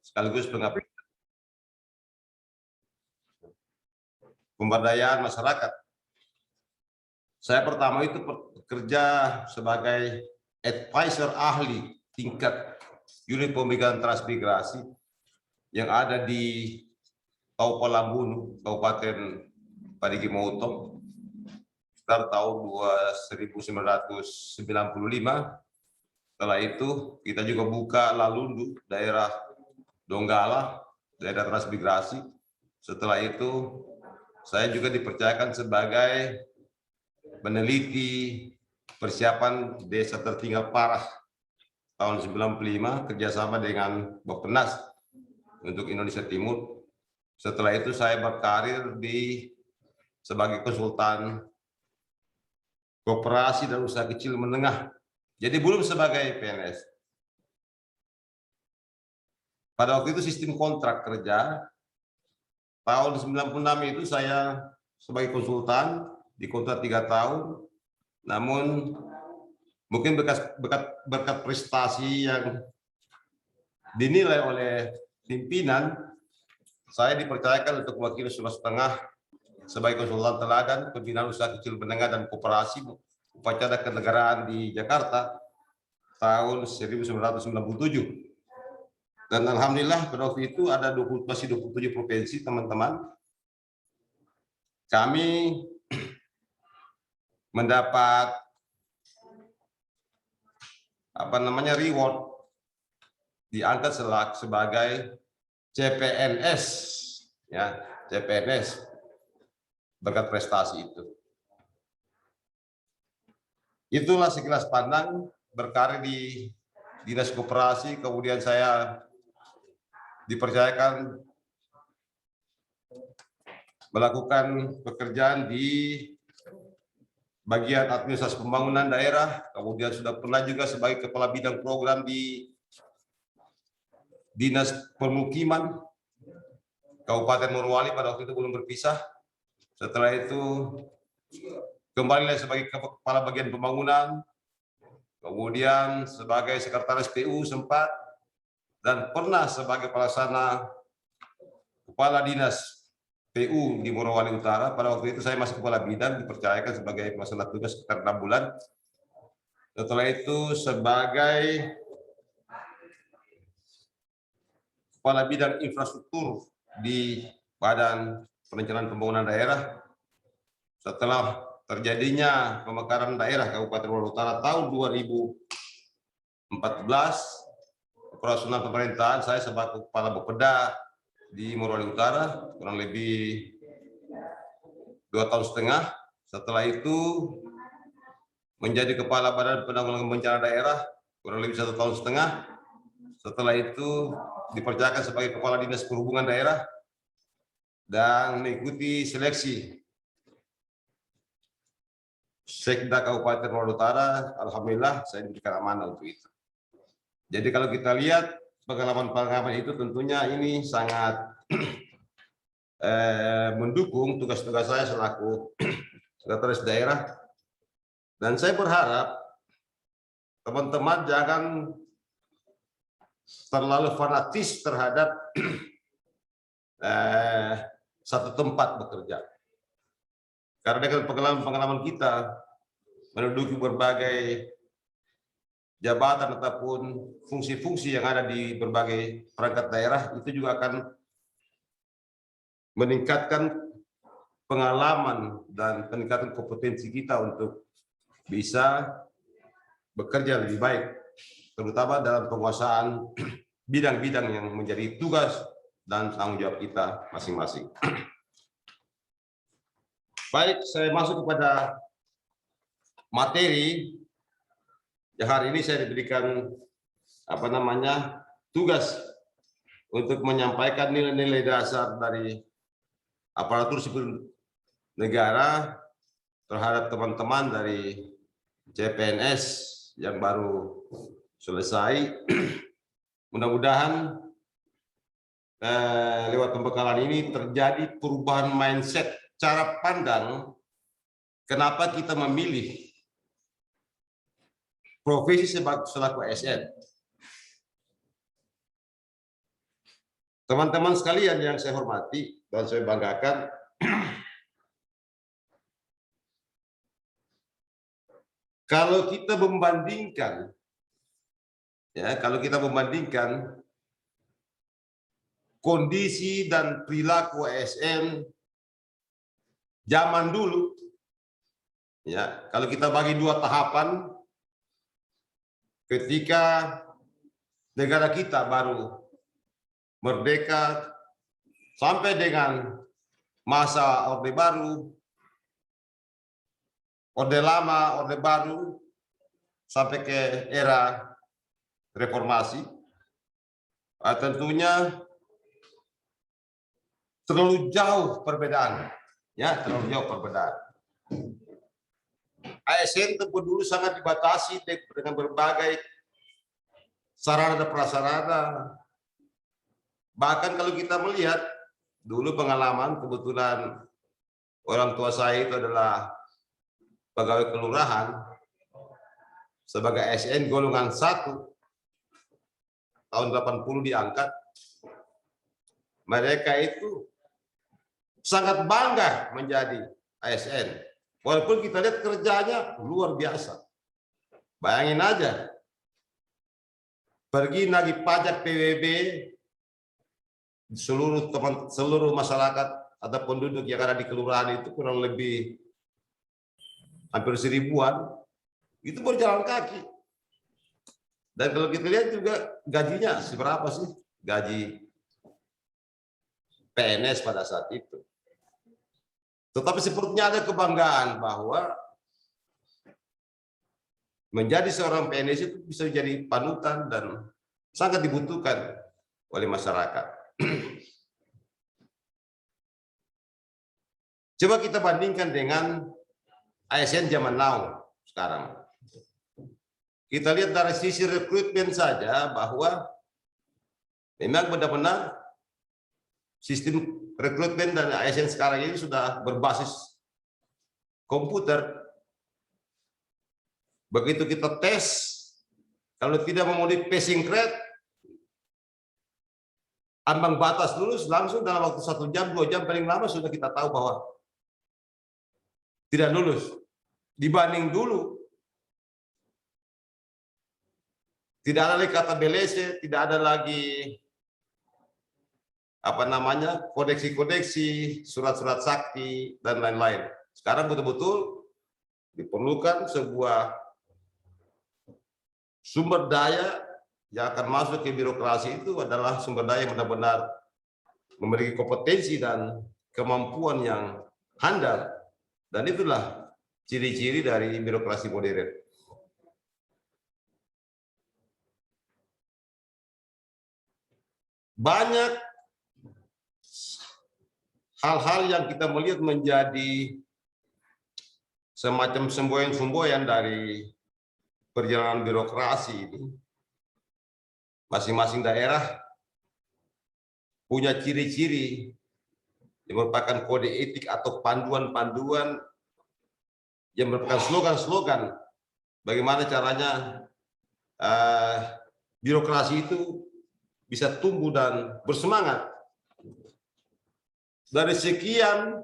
sekaligus pemberdayaan masyarakat. Saya pertama itu bekerja sebagai advisor ahli tingkat unit pemikiran transmigrasi yang ada di Kaupalambunu, Kabupaten Parigi Motong, sekitar tahun 1995. Setelah itu kita juga buka Lalundu, daerah Donggala, daerah transmigrasi. Setelah itu saya juga dipercayakan sebagai meneliti persiapan desa tertinggal parah tahun 95 kerjasama dengan Bappenas untuk Indonesia Timur. Setelah itu saya berkarir sebagai konsultan koperasi dan usaha kecil menengah. Jadi belum sebagai PNS. Pada waktu itu sistem kontrak kerja. Tahun 96 itu saya sebagai konsultan dikontrak 3 tahun. Namun mungkin berkat prestasi yang dinilai oleh pimpinan, saya dipercayakan untuk mewakili Sulawesi Tengah sebagai konsultan teladan pembinaan usaha kecil menengah dan koperasi upacara kenegaraan di Jakarta tahun 1997. Dan alhamdulillah pada waktu itu ada masih 27 provinsi, teman-teman. Kami mendapat reward, diangkat sebagai CPNS, ya, CPNS berkat prestasi itu. Itulah sekilas pandang berkarir di Dinas Koperasi, kemudian saya dipercayakan melakukan pekerjaan di bagian administrasi pembangunan daerah, kemudian sudah pernah juga sebagai kepala bidang program di Dinas Permukiman Kabupaten Morowali, pada waktu itu belum berpisah. Setelah itu kembali sebagai kepala bagian pembangunan, kemudian sebagai sekretaris PU sempat, dan pernah sebagai pelaksana kepala dinas PU di Morowali Utara. Pada waktu itu saya masih kepala bidang, dipercayakan sebagai pelaksana tugas sekitar 6 bulan. Setelah itu sebagai kepala bidang infrastruktur di Badan Perencanaan Pembangunan Daerah. Setelah terjadinya pemekaran daerah Kabupaten Morowali Utara tahun 2014, operasional pemerintahan saya sebagai kepala Bapeda di Morowali Utara kurang lebih 2,5 tahun. Setelah itu menjadi kepala Badan Penanggulangan Bencana Daerah kurang lebih 1,5 tahun. Setelah itu dipercayakan sebagai kepala Dinas Perhubungan Daerah dan mengikuti seleksi Sekda Kabupaten Morowali Utara. Alhamdulillah saya diberikan amanah untuk itu. Jadi kalau kita lihat pengalaman-pengalaman itu tentunya ini sangat mendukung tugas-tugas saya selaku sekretaris daerah. Dan saya berharap teman-teman jangan terlalu fanatis terhadap satu tempat bekerja. Karena dengan pengalaman-pengalaman kita menduduki berbagai jabatan ataupun fungsi-fungsi yang ada di berbagai perangkat daerah, itu juga akan meningkatkan pengalaman dan peningkatan kompetensi kita untuk bisa bekerja lebih baik, terutama dalam penguasaan bidang-bidang yang menjadi tugas dan tanggung jawab kita masing-masing. Baik, saya masuk kepada materi. Ya, hari ini saya diberikan tugas untuk menyampaikan nilai-nilai dasar dari aparatur sipil negara terhadap teman-teman dari CPNS yang baru selesai. Mudah-mudahan lewat pembekalan ini terjadi perubahan mindset, cara pandang kenapa kita memilih profesi selaku ASN. Teman-teman sekalian yang saya hormati dan saya banggakan, kalau kita membandingkan, kondisi dan perilaku ASN zaman dulu, kalau kita bagi dua tahapan, ketika negara kita baru merdeka sampai dengan masa Orde Baru, Orde Lama, Orde Baru, sampai ke era reformasi, tentunya terlalu jauh perbedaan, terlalu jauh perbedaan. ASN tempo dulu sangat dibatasi dengan berbagai sarana dan prasarana. Bahkan kalau kita melihat dulu pengalaman, kebetulan orang tua saya itu adalah pegawai kelurahan sebagai ASN golongan 1 tahun 80 diangkat. Mereka itu sangat bangga menjadi ASN. Walaupun kita lihat kerjanya luar biasa. Bayangin aja, pergi nagih pajak PWB, seluruh masyarakat atau penduduk yang ada di kelurahan itu kurang lebih hampir 1000-an, itu berjalan kaki. Dan kalau kita lihat juga gajinya seberapa sih gaji PNS pada saat itu. Tetapi sepertinya ada kebanggaan bahwa menjadi seorang PNS itu bisa jadi panutan dan sangat dibutuhkan oleh masyarakat. Coba kita bandingkan dengan ASN zaman now sekarang. Kita lihat dari sisi rekrutmen saja bahwa memang benar-benar sistem rekrutmen dan ASN sekarang ini sudah berbasis komputer. Begitu kita tes, kalau tidak memenuhi passing grade, ambang batas lulus, langsung dalam waktu 1 jam, 2 jam paling lama sudah kita tahu bahwa tidak lulus. Dibanding dulu, tidak ada lagi kata belese, tidak ada lagi kodeksi-kodeksi, surat-surat sakti, dan lain-lain. Sekarang betul-betul diperlukan sebuah sumber daya yang akan masuk ke birokrasi. Itu adalah sumber daya yang benar-benar memiliki kompetensi dan kemampuan yang handal. Dan itulah ciri-ciri dari birokrasi modern. Banyak hal-hal yang kita melihat menjadi semacam semboyan-semboyan dari perjalanan birokrasi ini. Masing-masing daerah punya ciri-ciri yang merupakan kode etik atau panduan-panduan yang merupakan slogan-slogan bagaimana caranya birokrasi itu bisa tumbuh dan bersemangat. Dari sekian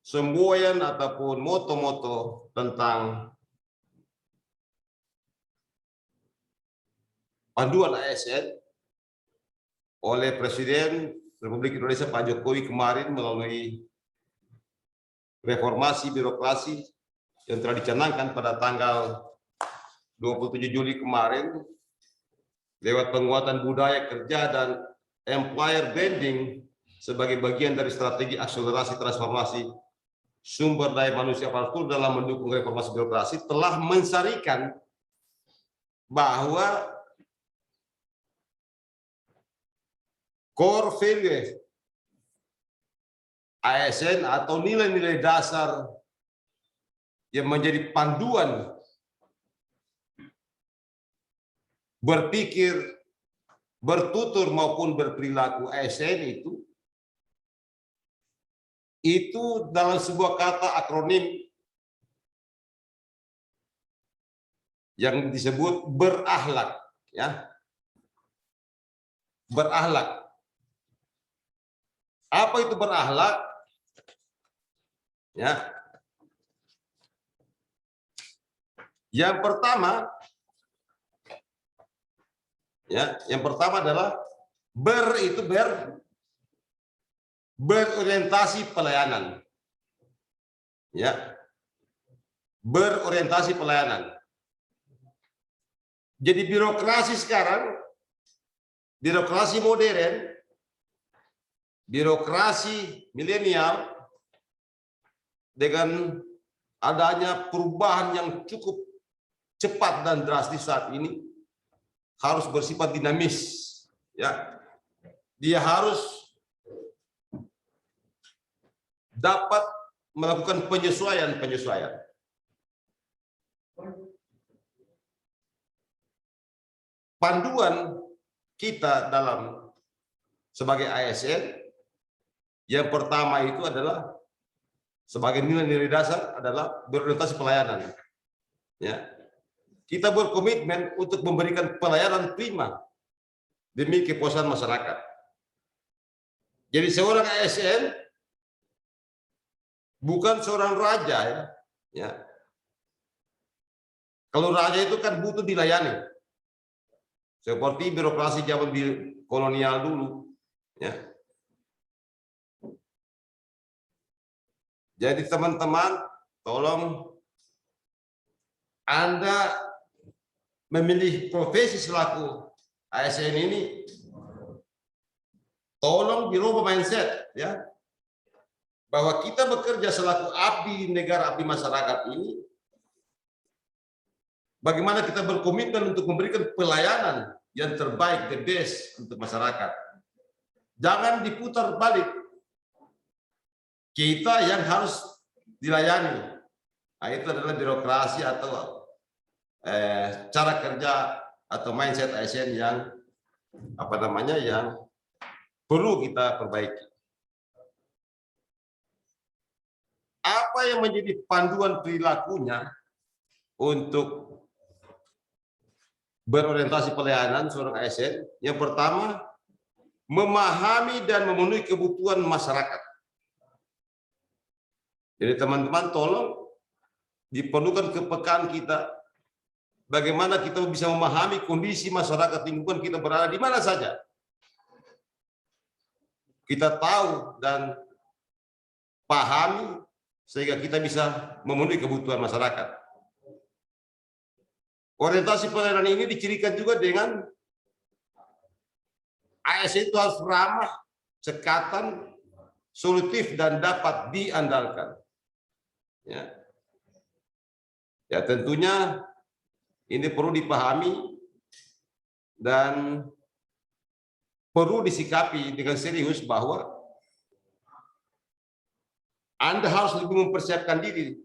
semboyan ataupun moto-moto tentang panduan ASN oleh Presiden Republik Indonesia Pak Jokowi kemarin melalui reformasi birokrasi yang telah dicanangkan pada tanggal 27 Juli kemarin lewat penguatan budaya kerja dan employer branding sebagai bagian dari strategi akselerasi transformasi sumber daya manusia aparatur dalam mendukung reformasi birokrasi telah mensarikan bahwa core value ASN atau nilai-nilai dasar yang menjadi panduan berpikir, bertutur maupun berperilaku ASN itu dalam sebuah kata akronim yang disebut berakhlak, ya. Berakhlak. Apa itu berakhlak? Ya. Yang pertama, adalah berorientasi pelayanan. Ya. Berorientasi pelayanan. Jadi birokrasi sekarang, birokrasi modern, birokrasi milenial, dengan adanya perubahan yang cukup cepat dan drastis saat ini, harus bersifat dinamis. Ya, dia harus dapat melakukan penyesuaian. Panduan kita dalam sebagai ASN yang pertama itu adalah sebagai nilai-nilai dasar adalah berorientasi pelayanan. Ya. Kita berkomitmen untuk memberikan pelayanan prima demi kepuasan masyarakat. Jadi seorang ASN bukan seorang raja, ya. Kalau raja itu kan butuh dilayani, seperti birokrasi zaman kolonial dulu, ya. Jadi teman-teman, tolong Anda memilih profesi selaku ASN ini, tolong dirubah mindset, ya, bahwa kita bekerja selaku abdi negara, abdi masyarakat ini, bagaimana kita berkomitmen untuk memberikan pelayanan yang terbaik, the best untuk masyarakat. Jangan diputar balik, kita yang harus dilayani. Nah, itu adalah birokrasi atau cara kerja atau mindset ASN yang yang perlu kita perbaiki. Apa yang menjadi panduan perilakunya untuk berorientasi pelayanan seorang ASN? Yang pertama, memahami dan memenuhi kebutuhan masyarakat. Jadi teman-teman, tolong diperlukan kepekaan kita, bagaimana kita bisa memahami kondisi masyarakat lingkungan kita berada di mana saja. Kita tahu dan pahami sehingga kita bisa memenuhi kebutuhan masyarakat. Orientasi pelayanan ini dicirikan juga dengan ASN itu harus ramah, cekatan, solutif, dan dapat diandalkan. Ya, tentunya ini perlu dipahami dan perlu disikapi dengan serius bahwa Anda harus lebih mempersiapkan diri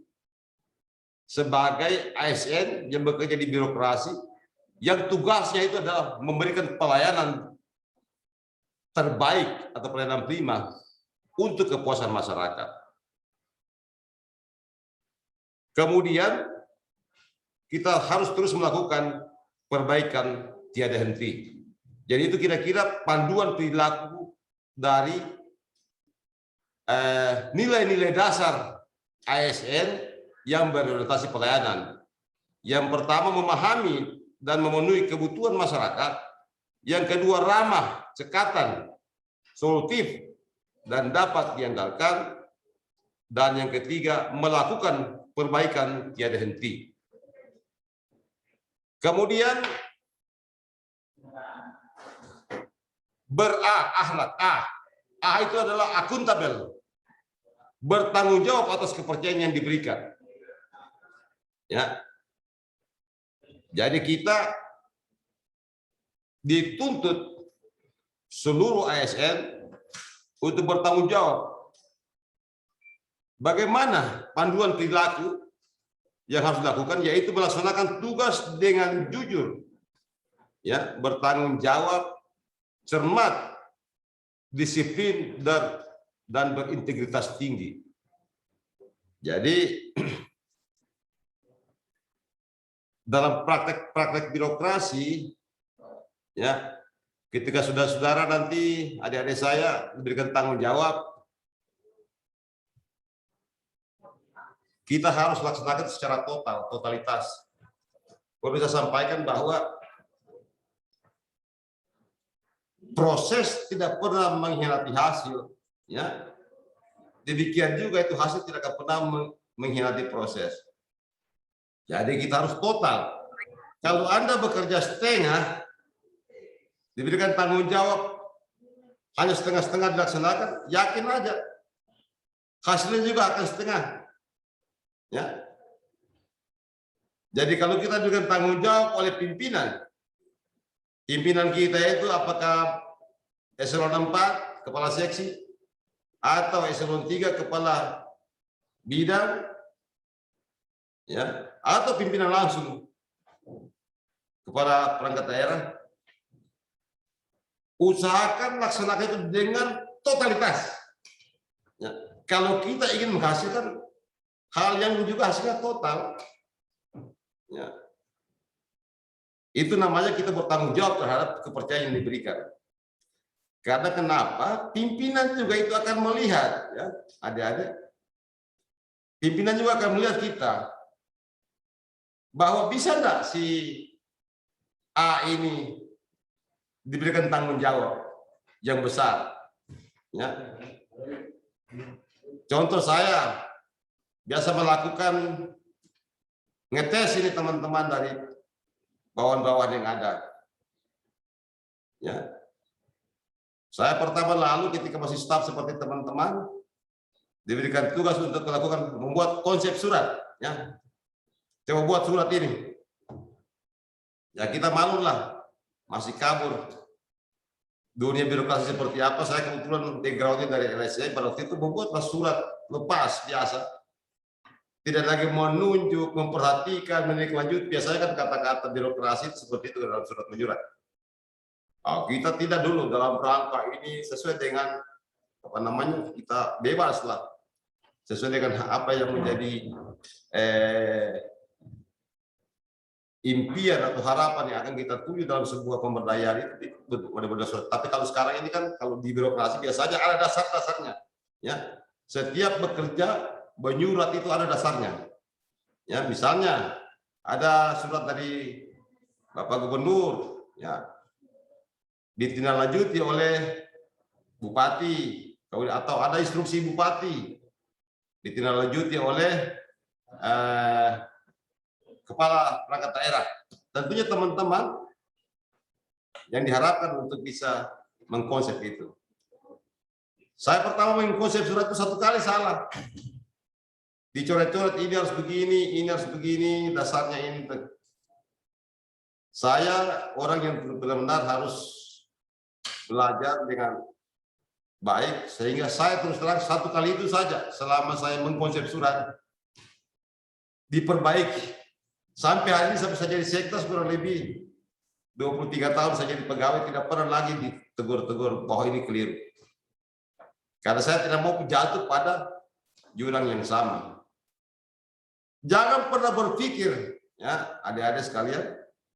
sebagai ASN yang bekerja di birokrasi, yang tugasnya itu adalah memberikan pelayanan terbaik atau pelayanan prima untuk kepuasan masyarakat. Kemudian kita harus terus melakukan perbaikan tiada henti. Jadi itu kira-kira panduan perilaku dari nilai-nilai dasar ASN yang berorientasi pelayanan. Yang pertama, memahami dan memenuhi kebutuhan masyarakat. Yang kedua, ramah, cekatan, solutif, dan dapat diandalkan. Dan yang ketiga, melakukan perbaikan tiada henti. Kemudian berakhlak. A itu adalah akuntabel, bertanggung jawab atas kepercayaan yang diberikan. Ya. Jadi kita dituntut seluruh ASN untuk bertanggung jawab. Bagaimana panduan perilaku yang harus dilakukan, yaitu melaksanakan tugas dengan jujur, ya, bertanggung jawab, cermat, disiplin, dan berintegritas tinggi. Jadi dalam praktek birokrasi, ya, Ketika saudara-saudara nanti adik-adik saya diberikan tanggung jawab, kita harus laksanakan secara totalitas. Saya bisa sampaikan bahwa proses tidak pernah mengkhianati hasil, ya. Demikian juga itu hasil tidak akan pernah mengkhianati proses. Jadi kita harus total. Kalau Anda bekerja setengah, diberikan tanggung jawab hanya setengah-setengah dilaksanakan, yakin aja hasilnya juga akan setengah. Ya. Jadi kalau kita diberikan tanggung jawab oleh pimpinan kita itu apakah eselon 4 kepala seksi atau eselon 3 kepala bidang, ya, atau pimpinan langsung kepada perangkat daerah, usahakan laksanakan itu dengan totalitas. Ya. Kalau kita ingin menghasilkan hal yang juga hasilnya total, ya, itu namanya kita bertanggung jawab terhadap kepercayaan yang diberikan. Karena kenapa? Pimpinan juga itu akan melihat, ya, adik-adik. Pimpinan juga akan melihat kita bahwa bisa enggak si A ini diberikan tanggung jawab yang besar. Ya. Contoh saya biasa melakukan ngetes ini teman-teman dari bawahan-bawahan yang ada. Ya. Saya pertama lalu ketika masih staf seperti teman-teman diberikan tugas untuk melakukan membuat konsep surat, ya. Coba buat surat ini. Ya kita malu lah, masih kabur. Dunia birokrasi seperti apa? Saya kebetulan backgroundnya dari LSI, pada waktu itu membuatlah surat lepas biasa. Tidak lagi menunjuk, memperhatikan, menindaklanjuti. Biasanya kan kata-kata birokrasi seperti itu dalam surat menyurat. Oh, kita tidak dulu dalam rangka ini sesuai dengan apa namanya, kita bebas lah sesuai dengan apa yang menjadi impian atau harapan yang akan kita tuju dalam sebuah pemberdayaan itu benar-benar. Tapi kalau sekarang ini kan kalau di birokrasi biasanya ada dasar-dasarnya, ya. Setiap bekerja menyurat itu ada dasarnya, ya. Misalnya ada surat dari Bapak Gubernur, ya, ditindaklanjuti oleh bupati, atau ada instruksi bupati ditindaklanjuti oleh kepala perangkat daerah. Tentunya teman-teman yang diharapkan untuk bisa mengkonsep itu. Saya pertama mengkonsep surat itu satu kali salah. Dicoret-coret, ini harus begini, ini harus begini, dasarnya ini. Saya orang yang benar-benar harus belajar dengan baik, sehingga saya terus terang satu kali itu saja selama saya mengkonsep surat diperbaiki. Sampai hari ini saya bisa jadi sekda kurang lebih 23 tahun saya jadi pegawai, tidak pernah lagi ditegur-tegur bahwa ini keliru. Karena saya tidak mau jatuh pada jurang yang sama. Jangan pernah berpikir, ya adik-adik sekalian,